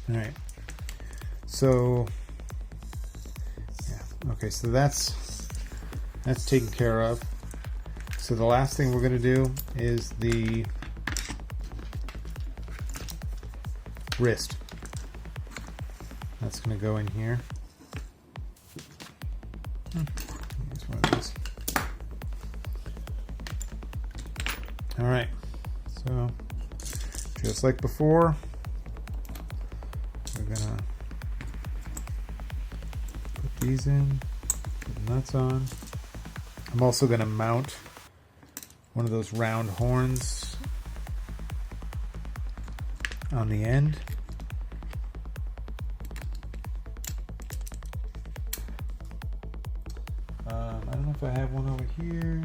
All right. So, yeah. Okay, so that's taken care of. So the last thing we're going to do is the wrist. That's going to go in here. Here's one of these. All right. So just like before, we're gonna put these in, put the nuts on. I'm also gonna mount one of those round horns on the end. I don't know if I have one over here.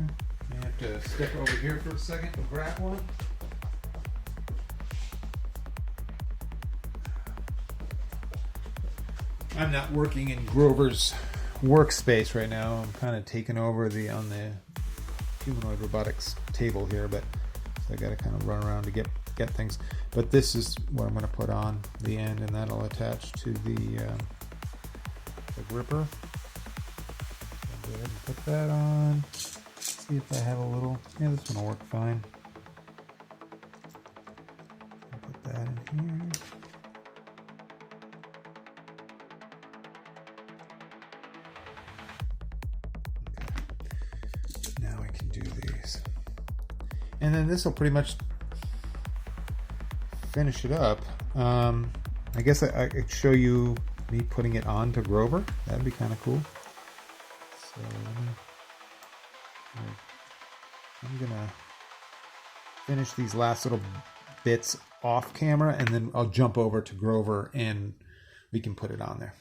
I have to step over here for a second to grab one. I'm not working in Grover's workspace right now. I'm kind of taking over on the humanoid robotics table here, but so I got to kind of run around to get things. But this is what I'm going to put on the end, and that'll attach to the gripper. Go ahead and put that on. See if I have a little. Yeah, this one will work fine. Put that in here. Now I can do these. And then this will pretty much finish it up. I guess I could show you me putting it on to Grover. That'd be kind of cool. So I'm gonna finish these last little bits off camera, and then I'll jump over to Grover and we can put it on there.